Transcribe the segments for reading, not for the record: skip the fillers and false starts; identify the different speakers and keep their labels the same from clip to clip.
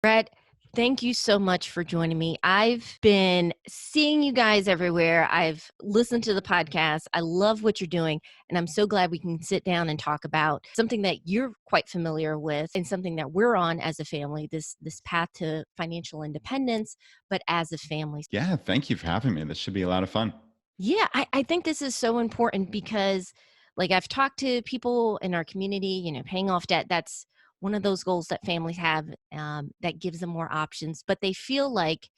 Speaker 1: Brett, thank you so much for joining me. I've been seeing you guys everywhere. I've listened to the podcast. I love what you're doing. And I'm so glad we can sit down and talk about something that you're quite familiar with and something that we're on as a family, this path to financial independence, but as a family.
Speaker 2: Yeah, thank you for having me. This should be a lot of fun.
Speaker 1: Yeah, I think this is so important because, like, I've talked to people in our community, paying off debt. That's one of those goals that families have, that gives them more options, but they feel like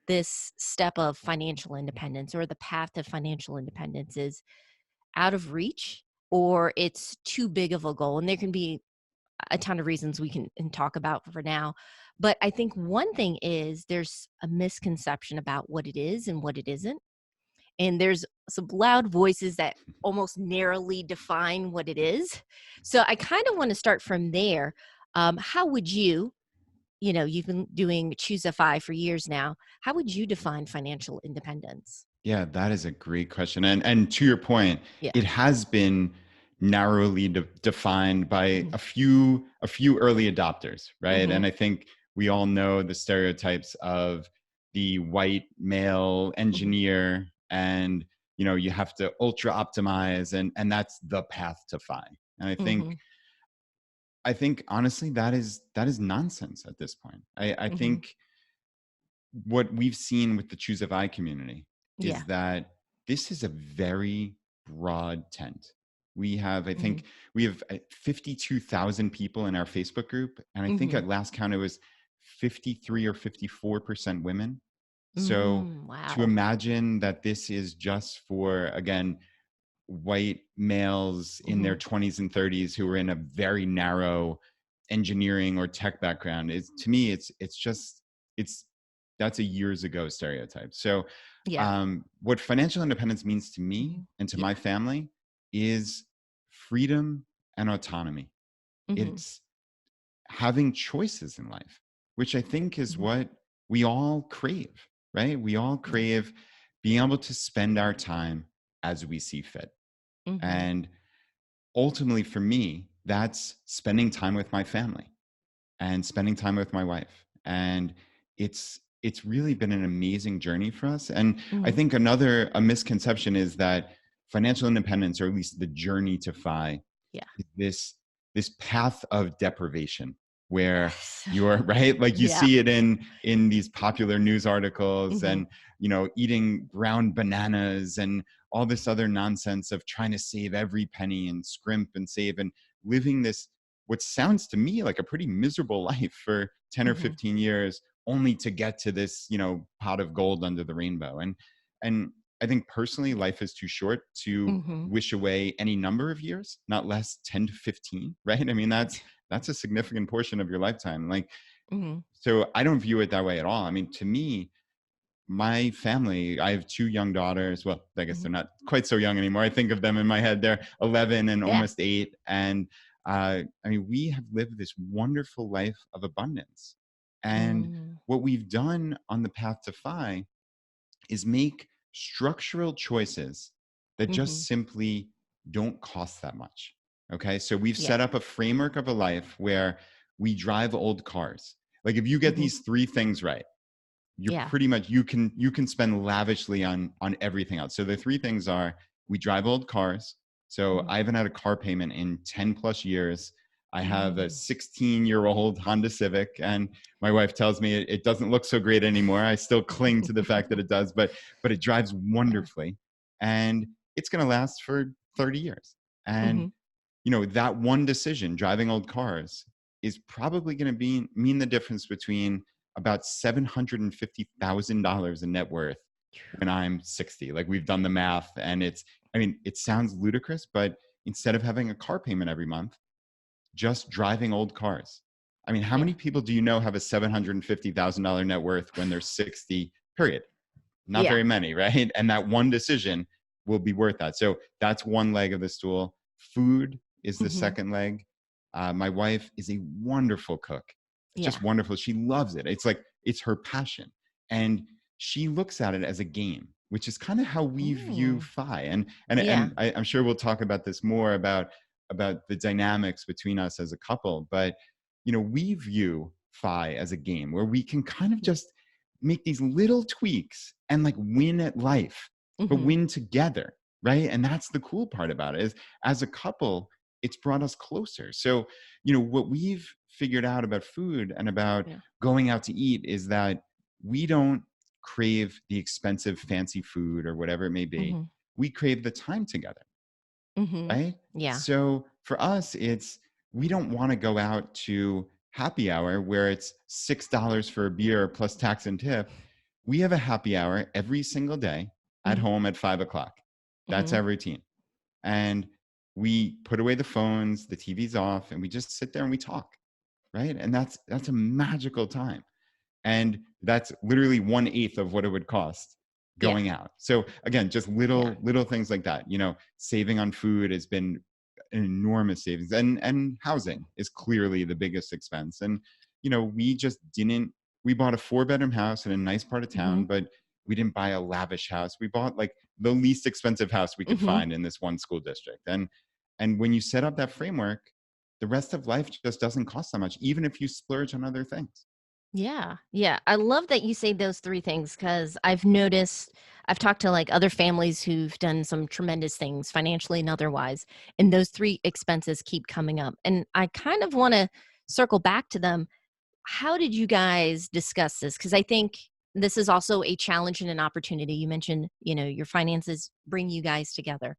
Speaker 1: this step of financial independence or the path to financial independence is out of reach or it's too big of a goal. And there can be a ton of reasons we can talk about for now. But I think one thing is there's a misconception about what it is and what it isn't, and there's some loud voices that almost narrowly define what it is. So I kind of want to start from there. How would you've been doing ChooseFi for years now. How would you define financial independence?
Speaker 2: Yeah, that is a great question. And to your point,
Speaker 1: Yeah.
Speaker 2: it has been narrowly defined by
Speaker 1: Mhm.
Speaker 2: a few early adopters, right?
Speaker 1: Mhm.
Speaker 2: And I think we all know the stereotypes of the white male
Speaker 1: Mhm.
Speaker 2: engineer, and you have to ultra optimize, and that's the path to fi. And I think
Speaker 1: Mhm.
Speaker 2: I think honestly that is nonsense at this point. I
Speaker 1: Mhm.
Speaker 2: think what we've seen with the Choose of I community
Speaker 1: Yeah.
Speaker 2: is that this is a very broad tent. We have, I
Speaker 1: Mhm.
Speaker 2: think, we have 52,000 people in our Facebook group, and I think
Speaker 1: Mhm.
Speaker 2: at last count it was 53 or 54% women. So to
Speaker 1: Wow.
Speaker 2: imagine that this is just for, again, white males in their
Speaker 1: Mhm.
Speaker 2: 20s and 30s who are in a very narrow engineering or tech background is, to me, it's just it's that's a years ago stereotype. So
Speaker 1: Yeah.
Speaker 2: what financial independence means to me
Speaker 1: Mhm.
Speaker 2: and to
Speaker 1: Yeah.
Speaker 2: my family is freedom and autonomy.
Speaker 1: Mhm.
Speaker 2: It's having choices in life, which I think is
Speaker 1: Mhm.
Speaker 2: what we all crave, right? We all
Speaker 1: Yeah.
Speaker 2: crave being able to spend our time as we see fit.
Speaker 1: Mhm.
Speaker 2: And ultimately, for me, that's spending time with my family and spending time with my wife. And it's really been an amazing journey for us. And I
Speaker 1: Mhm.
Speaker 2: think a misconception is that financial independence, or at least the journey to fi,
Speaker 1: Yeah.
Speaker 2: is this path of deprivation where
Speaker 1: Yes.
Speaker 2: you're right, like you
Speaker 1: Yeah.
Speaker 2: see it in these popular news articles,
Speaker 1: Mhm.
Speaker 2: and eating ground bananas and all this other nonsense of trying to save every penny and scrimp and save, and living this what sounds to me like a pretty miserable life for 10 or
Speaker 1: Mhm.
Speaker 2: 15 years, only to get to this pot of gold under the rainbow. And I think personally life is too short to
Speaker 1: Mhm.
Speaker 2: wish away any number of years, not less 10 to 15, right? I mean, that's a significant portion of your lifetime. Like,
Speaker 1: Mhm.
Speaker 2: so I don't view it that way at all. I mean, to me, my family, I have two young daughters. Well, I guess
Speaker 1: Mhm.
Speaker 2: they're not quite so young anymore. I think of them in my head. They're 11 and
Speaker 1: Yeah.
Speaker 2: almost 8. And I mean, we have lived this wonderful life of abundance. And
Speaker 1: Mm.
Speaker 2: what we've done on the path to fi is make structural choices that
Speaker 1: Mhm.
Speaker 2: just simply don't cost that much. Okay. So we've
Speaker 1: Yeah.
Speaker 2: set up a framework of a life where we drive old cars. Like, if you get
Speaker 1: Mhm.
Speaker 2: these three things right, you're
Speaker 1: Yeah.
Speaker 2: pretty much, you can spend lavishly on everything else. So the three things are: we drive old cars. So
Speaker 1: Mhm.
Speaker 2: I haven't had a car payment in 10 plus years. I have a
Speaker 1: Mm.
Speaker 2: 16-year-old Honda Civic, and my wife tells me it doesn't look so great anymore. I still cling to the fact that it does, but it drives
Speaker 1: Yeah.
Speaker 2: wonderfully, and it's going to last for 30 years. And
Speaker 1: Mhm.
Speaker 2: that one decision, driving old cars, is probably going to mean the difference between about $750,000 in net worth when I'm 60. Like, we've done the math, and I mean, it sounds ludicrous, but instead of having a car payment every month, just driving old cars. I mean, how
Speaker 1: Yeah.
Speaker 2: many people do you know have a $750,000 net worth when they're 60, period? Not
Speaker 1: Yeah.
Speaker 2: very many, right? And that one decision will be worth that. So that's one leg of the stool. Food is the
Speaker 1: Mhm.
Speaker 2: second leg. My wife is a wonderful cook,
Speaker 1: Yeah.
Speaker 2: just wonderful. She loves it. It's like it's her passion, and she looks at it as a game, which is kind of how we view
Speaker 1: Mm.
Speaker 2: fi. And
Speaker 1: Yeah.
Speaker 2: I'm sure we'll talk about this more, about the dynamics between us as a couple. But we view ChoosFi as a game where we can kind of just make these little tweaks and like win at life, but
Speaker 1: Mhm.
Speaker 2: win together, right? And that's the cool part about it is as a couple, it's brought us closer. So, what we've figured out about food and about
Speaker 1: Yeah.
Speaker 2: going out to eat is that we don't crave the expensive fancy food or whatever it may be.
Speaker 1: Mhm.
Speaker 2: We crave the time together,
Speaker 1: Mhm.
Speaker 2: right?
Speaker 1: Yeah.
Speaker 2: So for us, it's we don't want to go out to happy hour where it's $6 for a beer plus tax and tip. We have a happy hour every single day at
Speaker 1: Mhm.
Speaker 2: home at 5 o'clock. That's
Speaker 1: Mhm.
Speaker 2: our routine. And we put away the phones, the TV's off, and we just sit there and we talk, right? And that's a magical time. And that's literally 1/8 of what it would cost
Speaker 1: Yeah.
Speaker 2: going out. So again, just
Speaker 1: Yeah.
Speaker 2: little things like that. Saving on food has been an enormous savings, and housing is clearly the biggest expense. And we just didn't. We bought a 4-bedroom house in a nice part of town,
Speaker 1: Mhm.
Speaker 2: but we didn't buy a lavish house. We bought like the least expensive house we could
Speaker 1: Mhm.
Speaker 2: find in this one school district. And when you set up that framework, the rest of life just doesn't cost that much, even if you splurge on other things.
Speaker 1: Yeah. Yeah. I love that you say those 3 things because I've noticed I've talked to, like, other families who've done some tremendous things financially and otherwise, and those 3 expenses keep coming up, and I kind of wanna circle back to them. How did you guys discuss this? Because I think this is also a challenge and an opportunity. You mentioned, your finances bring you guys together.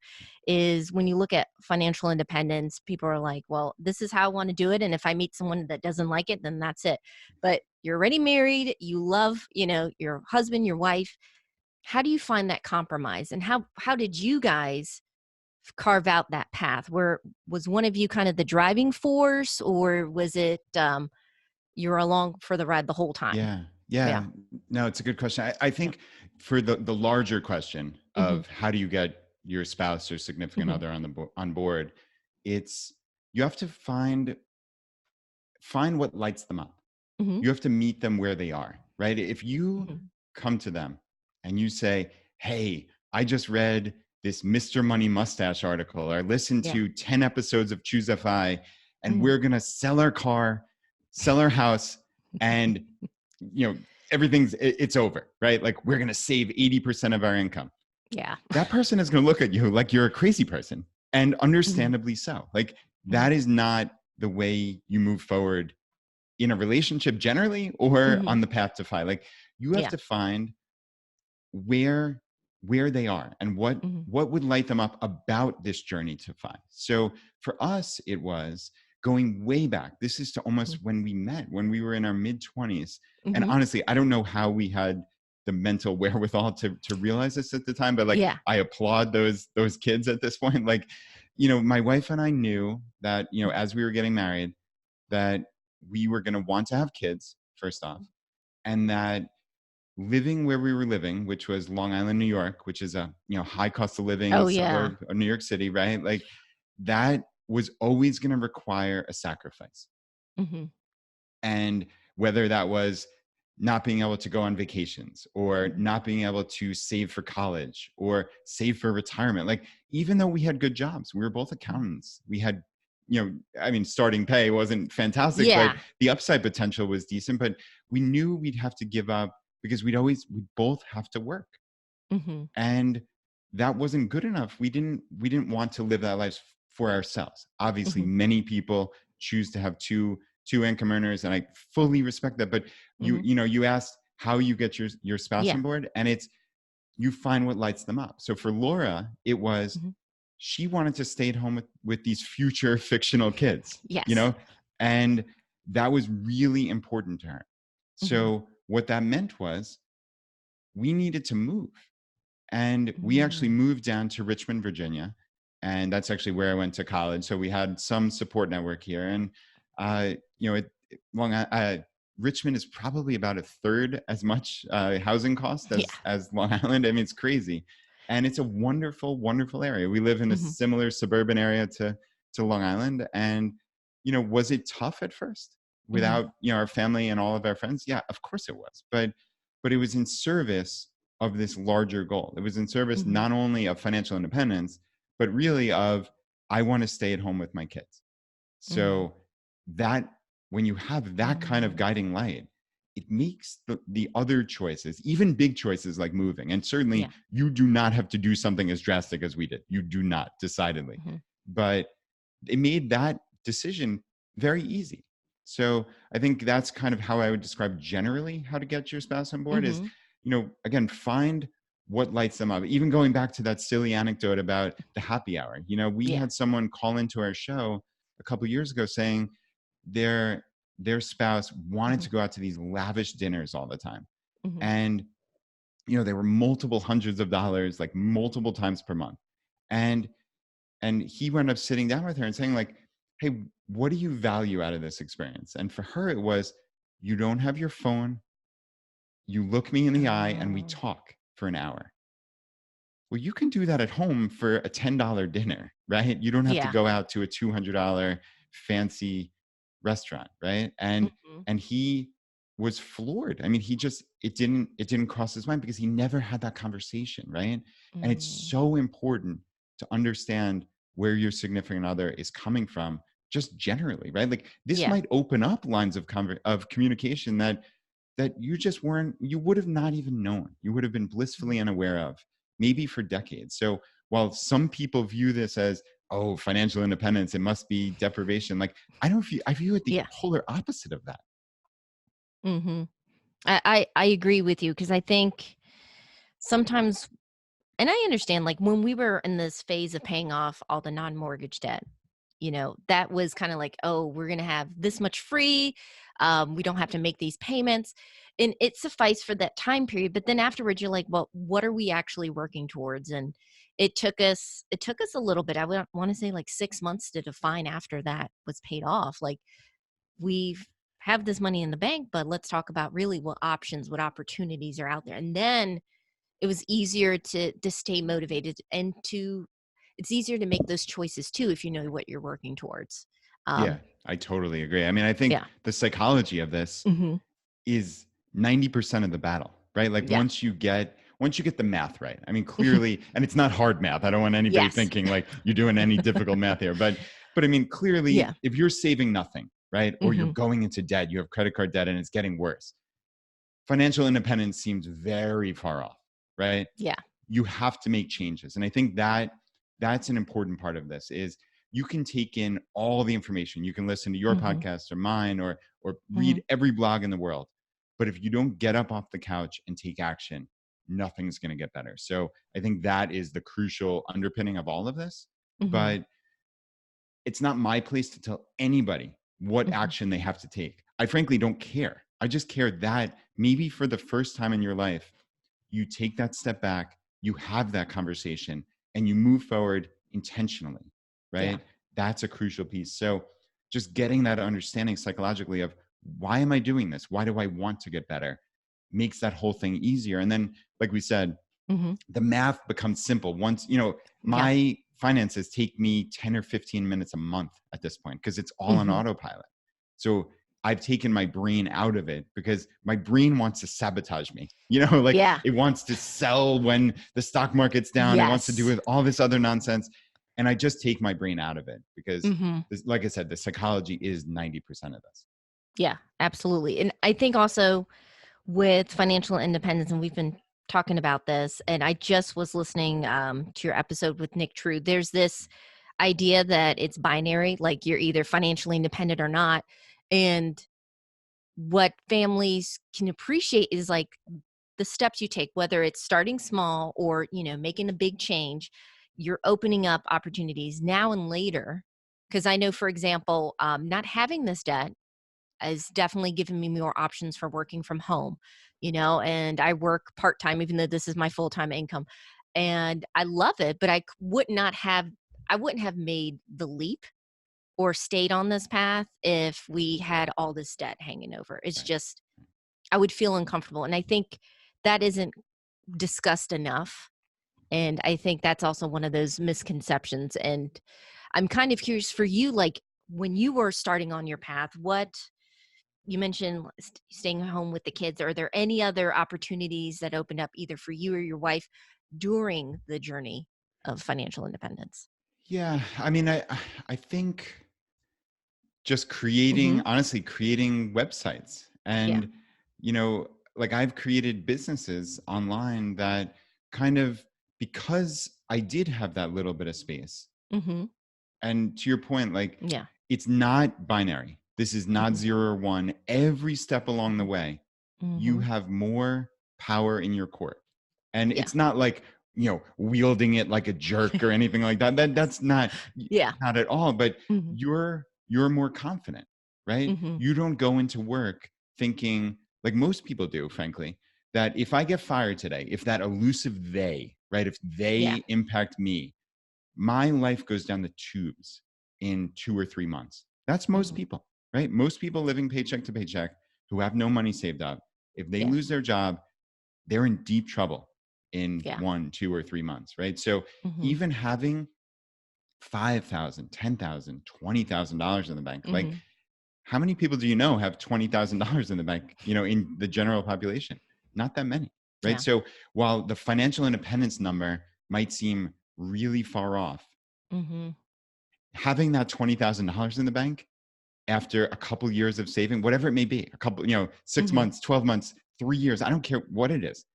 Speaker 1: Is when you look at financial independence, people are like, well, this is how I want to do it. And if I meet someone that doesn't like it, then that's it. But you're already married, you love, your husband, your wife. How do you find that compromise? And how did you guys carve out that path? Where was one of you kind of the driving force, or was it you're along for the ride the whole time?
Speaker 2: Yeah.
Speaker 1: Yeah.
Speaker 2: Yeah. No, it's a good question. I
Speaker 1: Yeah.
Speaker 2: think for the larger question
Speaker 1: Mhm.
Speaker 2: of how do you get your spouse or significant
Speaker 1: Mhm.
Speaker 2: other on board, it's you have to find what lights them up.
Speaker 1: Mhm.
Speaker 2: You have to meet them where they are, right? If you
Speaker 1: Mhm.
Speaker 2: come to them and you say, "Hey, I just read this Mr. Money Mustache article or listened
Speaker 1: Yeah.
Speaker 2: to 10 episodes of ChooseFI and
Speaker 1: Mhm.
Speaker 2: we're going to sell our car, sell our house and you know, it's over, right? Like we're going to save 80% of our income."
Speaker 1: Yeah.
Speaker 2: That person is going to look at you like you're a crazy person, and
Speaker 1: Mhm.
Speaker 2: understandably so. Like
Speaker 1: Mhm.
Speaker 2: that is not the way you move forward in a relationship generally or
Speaker 1: Mhm.
Speaker 2: on the path to fi. Like you have
Speaker 1: Yeah.
Speaker 2: to find where where they are and
Speaker 1: Mhm.
Speaker 2: what would light them up about this journey to fi. So for us it was going way back. This is to almost
Speaker 1: Mhm.
Speaker 2: when we met, when we were in our mid 20s. And
Speaker 1: Mhm.
Speaker 2: honestly, I don't know how we had the mental wherewithal to realize this at the time, but like
Speaker 1: Yeah.
Speaker 2: I applaud those kids at this point. Like my wife and I knew that
Speaker 1: Mhm.
Speaker 2: as we were getting married that we were going to want to have kids first off, and that living where we were living, which was Long Island, New York, which is a high cost of living
Speaker 1: Oh, yeah.
Speaker 2: suburb of New York City, right? Like that was always going to require a sacrifice.
Speaker 1: Mhm.
Speaker 2: And whether that was not being able to go on vacations or
Speaker 1: Mhm.
Speaker 2: not being able to save for college or save for retirement. Like even though we had good jobs, we were both
Speaker 1: Mhm.
Speaker 2: accountants. We had, I mean, starting pay wasn't fantastic, but
Speaker 1: Yeah.
Speaker 2: the upside potential was decent. But we knew we'd have to give up because we both have to work.
Speaker 1: Mhm.
Speaker 2: And that wasn't good enough. We didn't want to live that life for ourselves. Obviously
Speaker 1: Mhm.
Speaker 2: many people choose to have two income earners, and I fully respect that. But
Speaker 1: Mhm.
Speaker 2: you asked how you get your spouse
Speaker 1: Yeah.
Speaker 2: on board, and it's you find what lights them up. So for Laura it was
Speaker 1: Mhm.
Speaker 2: she wanted to stay at home with these future fictional kids,
Speaker 1: Yes.
Speaker 2: and that was really important to her.
Speaker 1: Mhm.
Speaker 2: So what that meant was we needed to move, and we actually
Speaker 1: Mm.
Speaker 2: moved down to Richmond, Virginia. And that's actually where I went to college. So we had some support network here. And, Long Richmond is probably about a third as much housing cost
Speaker 1: Yeah.
Speaker 2: as Long Island. I mean, it's crazy. And it's a wonderful, wonderful area. We live in a
Speaker 1: Mhm.
Speaker 2: similar suburban area to Long Island. And, was it tough at first
Speaker 1: Mhm.
Speaker 2: without, our family and all of our friends? Yeah, of course it was. But it was in service of this larger goal. It was in service
Speaker 1: Mhm.
Speaker 2: not only of financial independence, but really of I want to stay at home with my kids.
Speaker 1: Mm.
Speaker 2: So that when you have that kind of
Speaker 1: Mm,
Speaker 2: guiding light, it makes the other choices, even big choices like moving. And certainly
Speaker 1: yeah.
Speaker 2: you do not have to do something as drastic as we did. You do not, decidedly.
Speaker 1: Mhm.
Speaker 2: But it made that decision very easy. So I think that's kind of how I would describe generally how to get your spouse on board is,
Speaker 1: Mhm.
Speaker 2: again, find what lights them up. Even going back to that silly anecdote about the happy hour, we
Speaker 1: Yeah.
Speaker 2: had someone call into our show a couple years ago saying their their spouse wanted
Speaker 1: Mhm.
Speaker 2: to go out to these lavish dinners all the time.
Speaker 1: Mhm.
Speaker 2: And they were multiple hundreds of dollars, like multiple times per month. And and he wound up sitting down with her and saying, like, hey, what do you value out of this experience? And for her it was, you don't have your phone, you look me in the eye, and we
Speaker 1: Oh,
Speaker 2: talk for an hour. Well, you can do that at home for a $10 dinner, right? You don't have to
Speaker 1: yeah.
Speaker 2: go out to a $200 fancy restaurant, right? And
Speaker 1: Mhm.
Speaker 2: and he was floored. I mean, it didn't cross his mind because he never had that conversation, right? And it's
Speaker 1: Mm.
Speaker 2: so important to understand where your significant other is coming from, just generally, right? Like, this
Speaker 1: Yeah.
Speaker 2: might open up lines of communication that you would have not even known. You would have been
Speaker 1: Mhm.
Speaker 2: blissfully unaware of, maybe for decades. So while some people view this as, oh, financial independence, it must be deprivation, like, I view it the
Speaker 1: Yeah.
Speaker 2: polar opposite of that.
Speaker 1: Mhm. I agree with you because I think sometimes, and I understand, like, when we were in this phase of paying off all the non-mortgage debt, that was kinda like, "Oh, we're gonna have this much free, we don't have to make these payments," and it sufficed for that time period, but then afterwards, you're like, "Well, what are we actually working towards?" And it took us a little bit, I would wanna say, like, 6 months to define after that was paid off, like, we've have this money in the bank, but let's talk about really what options, what opportunities are out there, and then it was easier to stay motivated and to it's easier to make those choices too if you know what you're working towards.
Speaker 2: Yeah,
Speaker 1: Um,
Speaker 2: I totally agree. I mean, I think
Speaker 1: yeah.
Speaker 2: the psychology of this
Speaker 1: Mhm.
Speaker 2: is 90% of the battle, right? Like,
Speaker 1: Yeah.
Speaker 2: once you get the math right. I mean, clearly, and it's not hard math. I don't want anybody
Speaker 1: Yes.
Speaker 2: thinking like you're doing any difficult math here, but I mean,
Speaker 1: Yeah.
Speaker 2: clearly, if you're saving nothing, right? Or you're
Speaker 1: Mhm.
Speaker 2: going into debt, you have credit card debt and it's getting worse. Financial independence seems very far off, right?
Speaker 1: Yeah.
Speaker 2: You have to make changes. And I think that's an important part of this is, you can take in all the information. You can listen to your
Speaker 1: Mhm.
Speaker 2: podcast or mine, or read
Speaker 1: Mhm.
Speaker 2: every blog in the world. But if you don't get up off the couch and take action, nothing's going to get better. So I think that is the crucial underpinning of all of this.
Speaker 1: Mhm.
Speaker 2: But it's not my place to tell anybody what
Speaker 1: Mhm.
Speaker 2: action they have to take. I frankly don't care. I just care that maybe for the first time in your life, you take that step back, you have that conversation, and you move forward intentionally,
Speaker 1: Yeah.
Speaker 2: right? That's a crucial piece. So just getting that understanding psychologically of, why am I doing this? Why do I want to get better? Makes that whole thing easier. And then, like we said,
Speaker 1: Mhm.
Speaker 2: the math becomes simple. Once,
Speaker 1: Yeah.
Speaker 2: my finances take me 10 or 15 minutes a month at this point because it's all on
Speaker 1: Mhm.
Speaker 2: autopilot. So I've taken my brain out of it because my brain wants to sabotage me. Like,
Speaker 1: Yeah.
Speaker 2: it wants to sell when the stock market's down. It wants to do
Speaker 1: Yes.
Speaker 2: with all this other nonsense. And I just take my brain out of it because,
Speaker 1: Mhm.
Speaker 2: like I said, the psychology is 90% of this.
Speaker 1: Yeah, absolutely, and I think also with financial independence, and we've been talking about this, and I just was listening, to your episode with Nick True. There's this idea that it's binary, like you're either financially independent or not, and what families can appreciate is, like, the steps you take, whether it's starting small or, making a big change, you're opening up opportunities now and later. Because I know, for example, not having this debt has definitely given me more options for working from home, and I work part time, even though this is my full time income. And I love it, but I wouldn't have made the leap or stayed on this path if we had all this debt hanging over. It's
Speaker 2: Right.
Speaker 1: just, I would feel uncomfortable. And I think that isn't discussed enough. And I think that's also one of those misconceptions. And I'm kind of curious for you, like, when you were starting on your path, what you mentioned staying home with the kids. Are there any other opportunities that opened up either for you or your wife during the journey of financial independence?
Speaker 2: Yeah. I mean, I think just creating,
Speaker 1: Mhm.
Speaker 2: honestly, creating websites.
Speaker 1: Yeah.
Speaker 2: And, you know, like I've created businesses online that kind of, because I did have that little bit of space.
Speaker 1: Mhm.
Speaker 2: And to your point, like
Speaker 1: Yeah.
Speaker 2: it's not binary. This is not
Speaker 1: Mhm.
Speaker 2: 0 or 1. Every step along the
Speaker 1: Mhm.
Speaker 2: way, you
Speaker 1: Mhm.
Speaker 2: have more power in your court. And
Speaker 1: Yeah.
Speaker 2: it's not like, wielding it like a jerk or anything like that. That's
Speaker 1: Yeah.
Speaker 2: not at all, but
Speaker 1: Mhm.
Speaker 2: you're more confident, right?
Speaker 1: Mhm.
Speaker 2: You don't go into work thinking like most people do, frankly, that if I get fired today, if that elusive they, right, if
Speaker 1: Yeah.
Speaker 2: they impact me, my life goes down the tubes in 2 or 3 months. That's most
Speaker 1: Mhm.
Speaker 2: people, right? Most people living paycheck to paycheck who have no money saved up. If they
Speaker 1: Yeah.
Speaker 2: lose their job, they're in deep trouble in
Speaker 1: Yeah.
Speaker 2: 1, 2, or 3 months, right? So
Speaker 1: Mhm.
Speaker 2: even having 5,000, 10,000, $20,000 in the bank, like
Speaker 1: Mhm.
Speaker 2: how many people do you know have $20,000 in the bank, in the general population? Not that many, right?
Speaker 1: Yeah.
Speaker 2: So while the financial independence number might seem really far off,
Speaker 1: Mhm.
Speaker 2: having that $20,000 in the bank after a couple years of saving, whatever it may be, a couple, 6
Speaker 1: Mhm.
Speaker 2: months, 12 months, 3 years, I don't care what it is.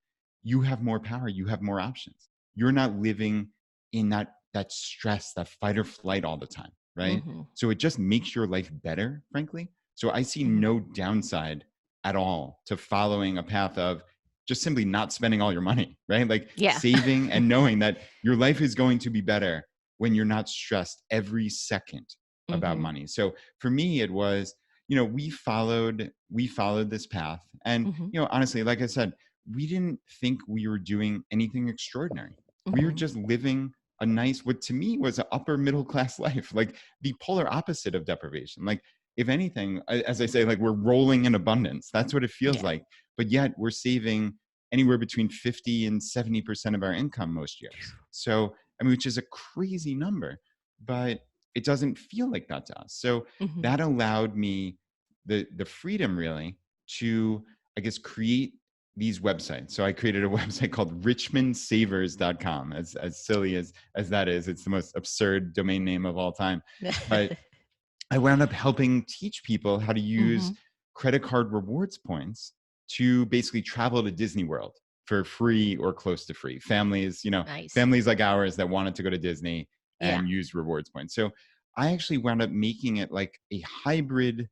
Speaker 2: You have more power, you have more options. You're not living in that stress, that fight or flight all the time, right?
Speaker 1: Mhm.
Speaker 2: So it just makes your life better, frankly. So I see
Speaker 1: Mhm.
Speaker 2: no downside at all to following a path of just simply not spending all your money, right? Like
Speaker 1: Yeah.
Speaker 2: saving and knowing that your life is going to be better when you're not stressed every second about
Speaker 1: Mhm.
Speaker 2: money. So for me, it was, we followed this path. And,
Speaker 1: Mhm.
Speaker 2: honestly, like I said, we didn't think we were doing anything extraordinary. We were
Speaker 1: Mhm.
Speaker 2: just living a nice, what to me was an upper middle class life, like the polar opposite of deprivation. Like, if anything, as I say, like we're rolling in abundance. That's what it feels
Speaker 1: Yeah.
Speaker 2: like. But yet we're saving anywhere between 50 and 70% of our income most years. So, I mean, which is a crazy number, but it doesn't feel like that to us. So
Speaker 1: Mhm.
Speaker 2: that allowed me the freedom really to, I guess, create these websites. So I created a website called richmondsavers.com. As silly as that is, it's the most absurd domain name of all time. But I wound up helping teach people how to use
Speaker 1: Mhm.
Speaker 2: credit card rewards points to basically travel to Disney World for free or close to free.
Speaker 1: Nice.
Speaker 2: Families like ours that wanted to go to Disney
Speaker 1: Yeah.
Speaker 2: and use rewards points. So I actually wound up making it like a hybrid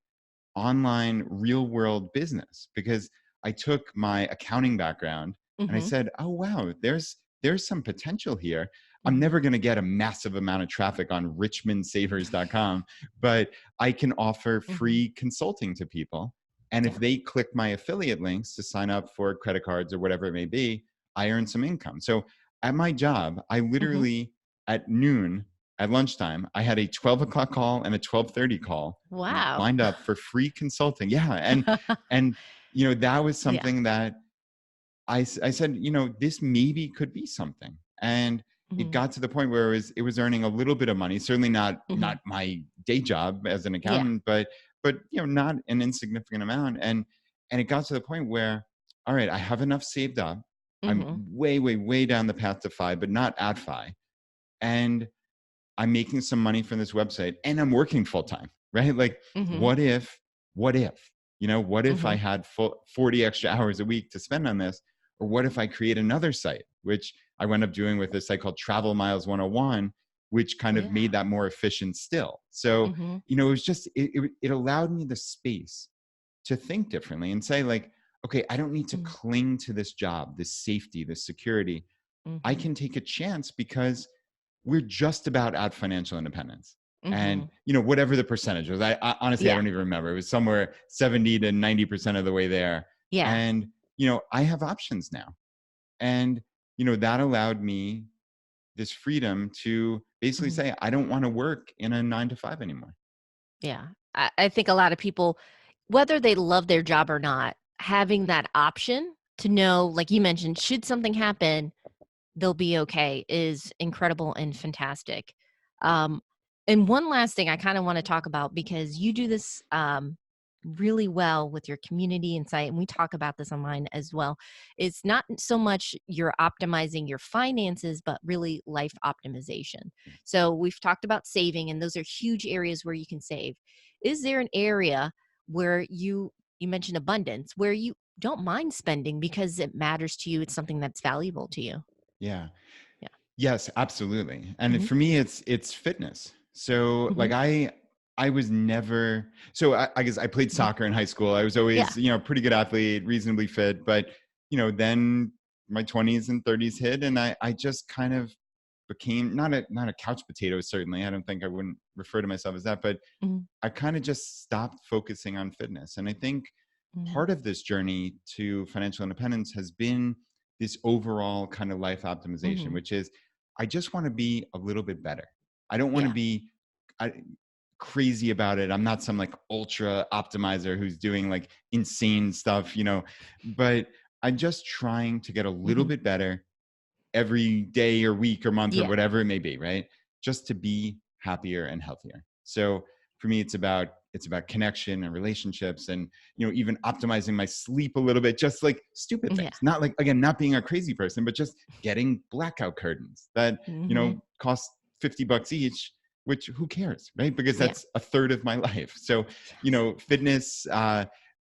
Speaker 2: online real world business because I took my accounting background and I
Speaker 1: Mhm.
Speaker 2: said, "Oh wow, there's some potential here. I'm
Speaker 1: Mhm.
Speaker 2: never going to get a massive amount of traffic on richmondsavers.com, but I can offer
Speaker 1: Mhm.
Speaker 2: free consulting to people. And if
Speaker 1: Yeah.
Speaker 2: they click my affiliate links to sign up for credit cards or whatever it may be, I earn some income." So at my job, I
Speaker 1: Mhm.
Speaker 2: literally at noon at lunchtime, I had a 12 o'clock call and a 12:30 call
Speaker 1: Wow.
Speaker 2: lined up for free consulting. Yeah, and that was
Speaker 1: Yeah.
Speaker 2: something that I said, this maybe could be something. And it
Speaker 1: Mhm.
Speaker 2: got to the point where it was earning a little bit of money, certainly not
Speaker 1: Mhm.
Speaker 2: my day job as an
Speaker 1: Yeah.
Speaker 2: accountant, but not an insignificant amount. And it got to the point where, all right, I have enough saved up. I'm
Speaker 1: Mhm.
Speaker 2: way, way, way down the path to FI, but not at FI. And I'm making some money from this website and I'm working full time, right? Like,
Speaker 1: Mhm.
Speaker 2: what if I
Speaker 1: Mhm.
Speaker 2: had 40 extra hours a week to spend on this? Or what if I create another site, which I went up doing with a site called Travel Miles 101, which kind of
Speaker 1: Yeah.
Speaker 2: made that more efficient still. So,
Speaker 1: Mhm.
Speaker 2: it was just, it allowed me the space to think differently and say, like, okay, I don't need to
Speaker 1: Mhm.
Speaker 2: cling to this job, this safety, this security. I
Speaker 1: Mhm.
Speaker 2: can take a chance because we're just about at financial independence. And
Speaker 1: Mhm.
Speaker 2: whatever the percentage was, I honestly I
Speaker 1: Yeah.
Speaker 2: don't even remember. It was somewhere 70 to 90% of the way there.
Speaker 1: Yeah.
Speaker 2: And I have options now. And that allowed me this freedom to basically
Speaker 1: Mhm.
Speaker 2: say I don't want to work in a 9 to 5 anymore.
Speaker 1: Yeah. I think a lot of people, whether they love their job or not, having that option to know, like you mentioned, should something happen, they'll be okay is incredible and fantastic. Um, and one last thing I kind of want to talk about because you do this really well with your community insight, and we talk about this online as well. It's not so much you're optimizing your finances, but really life optimization. So we've talked about saving, and those are huge areas where you can save. is there an area where you mentioned abundance, where you don't mind spending because it matters to you, it's something that's valuable to you?
Speaker 2: Yeah.
Speaker 1: Yeah.
Speaker 2: Yes, absolutely. And
Speaker 1: Mhm.
Speaker 2: for me, it's fitness. So like
Speaker 1: Mhm.
Speaker 2: I was never so I guess I played
Speaker 1: Mhm.
Speaker 2: soccer in high school. I was
Speaker 1: Yeah.
Speaker 2: always, pretty good athlete, reasonably fit, but then my 20s and 30s hit and I just kind of became not a couch potato, certainly. I don't think I wouldn't refer to myself as that, but
Speaker 1: Mhm.
Speaker 2: I kind of just stopped focusing on fitness. And I think
Speaker 1: Mhm.
Speaker 2: part of this journey to financial independence has been this overall kind of life optimization,
Speaker 1: Mhm.
Speaker 2: which is I just want to be a little bit better. I don't want to
Speaker 1: Yeah.
Speaker 2: be I, crazy about it. I'm not some like ultra optimizer who's doing like insane stuff, but I'm just trying to get a little
Speaker 1: Mhm.
Speaker 2: bit better every day or week or month or
Speaker 1: Yeah.
Speaker 2: whatever it may be, right? Just to be happier and healthier. So for me, it's about connection and relationships and even optimizing my sleep a little bit, just like stupid
Speaker 1: Yeah.
Speaker 2: things. Not like, again, not being a crazy person, but just getting blackout curtains that,
Speaker 1: Mhm.
Speaker 2: cost $50 each, which who cares, right? Because
Speaker 1: Yeah.
Speaker 2: that's a third of my life. So,
Speaker 1: Yes.
Speaker 2: fitness,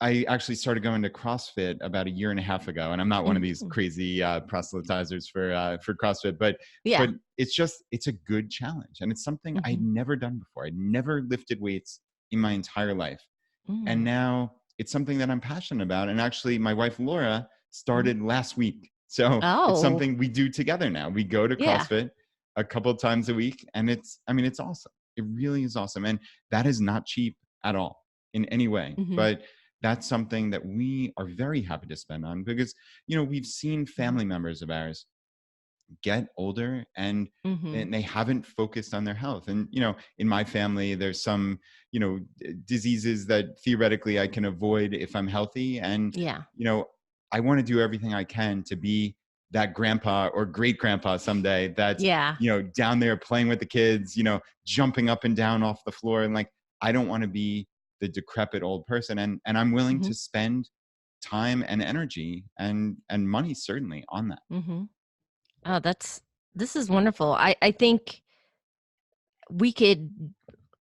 Speaker 2: I actually started going to CrossFit about a year and a half ago, and I'm not one of these
Speaker 1: Mhm.
Speaker 2: crazy proselytizers for CrossFit, but
Speaker 1: Yeah.
Speaker 2: it's a good challenge, and it's something I'd
Speaker 1: Mhm.
Speaker 2: never done before. I'd never lifted weights in my entire life, and
Speaker 1: Mm.
Speaker 2: now it's something that I'm passionate about. And actually, my wife Laura
Speaker 1: Mhm.
Speaker 2: started last week, so it's
Speaker 1: Oh,
Speaker 2: something we do together now. We go to
Speaker 1: yeah.
Speaker 2: CrossFit a couple of times a week, and it's awesome. It really is awesome, and that is not cheap at all in any way,
Speaker 1: Mhm.
Speaker 2: but that's something that we are very happy to spend on because we've seen
Speaker 1: Mhm.
Speaker 2: family members of ours get older
Speaker 1: Mhm.
Speaker 2: and they haven't focused on their health. And in my family there's some diseases that theoretically I can avoid if I'm healthy. And
Speaker 1: Yeah.
Speaker 2: you know I want to do everything I can to be that grandpa or great grandpa someday that's
Speaker 1: Yeah.
Speaker 2: down there playing with the kids, jumping up and down off the floor. And like, I don't want to be the decrepit old person. And I'm willing
Speaker 1: Mhm.
Speaker 2: to spend time and energy and money certainly on that.
Speaker 1: Mhm. Oh, this is wonderful. I think we could,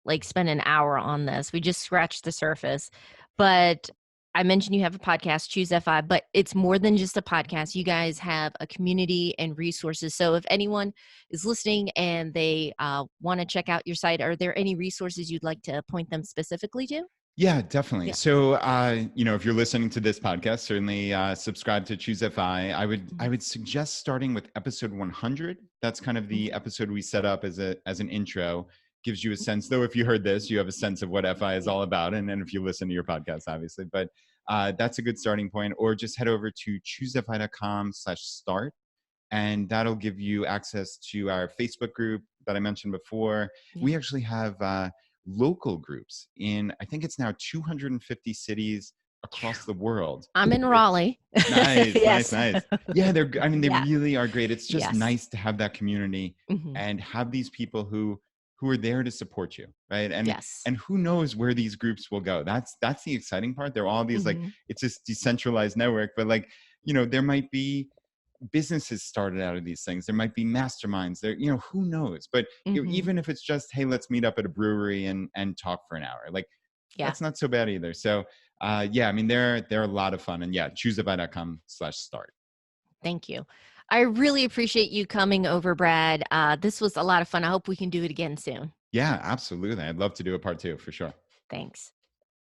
Speaker 1: like, spend an hour on this. We just scratched the surface. But I mentioned you have a podcast, Choose FI, but it's more than just a podcast. You guys have a community and resources. So if anyone is listening and they want to check out your site, are there any resources you'd like to point them specifically to?
Speaker 2: Yeah, definitely.
Speaker 1: Yeah.
Speaker 2: So, if you're listening to this podcast, certainly subscribe to ChooseFI. I
Speaker 1: Mhm.
Speaker 2: would suggest starting with episode 100. That's kind of the
Speaker 1: Okay.
Speaker 2: episode we set up as an intro. Gives you a sense, though. If you heard this, you have a sense of what FI is
Speaker 1: Yeah.
Speaker 2: all about, and if you listen to your podcast, obviously. But that's a good starting point. Or just head over to choosefi.com/start, and that'll give you access to our Facebook group that I mentioned before.
Speaker 1: Yeah.
Speaker 2: We actually have local groups in, I think it's now 250 cities
Speaker 1: Phew.
Speaker 2: across the world.
Speaker 1: I'm in
Speaker 2: It's
Speaker 1: Raleigh.
Speaker 2: nice, nice,
Speaker 1: Yes.
Speaker 2: nice. Yeah, I mean, they
Speaker 1: Yeah.
Speaker 2: really are great. It's just
Speaker 1: Yes.
Speaker 2: nice to have that community
Speaker 1: Mhm.
Speaker 2: and have these people who are there to support you, right? And
Speaker 1: Yes.
Speaker 2: and who knows where these groups will go. That's the exciting part. They're all these, like,
Speaker 1: Mhm.
Speaker 2: it's this decentralized network, but like, there might be businesses started out of these things. There might be masterminds there, who knows? But
Speaker 1: Mhm.
Speaker 2: even if it's just, hey, let's meet up at a brewery and talk for an hour, like,
Speaker 1: Yeah.
Speaker 2: that's not so bad either. So yeah, I mean, they're a lot of fun. And yeah, chooseify.com/start.
Speaker 1: Thank you. I really appreciate you coming over, Brad. This was a lot of fun. I hope we can do it again soon.
Speaker 2: Yeah, absolutely. I'd love to do a part two for sure.
Speaker 1: Thanks.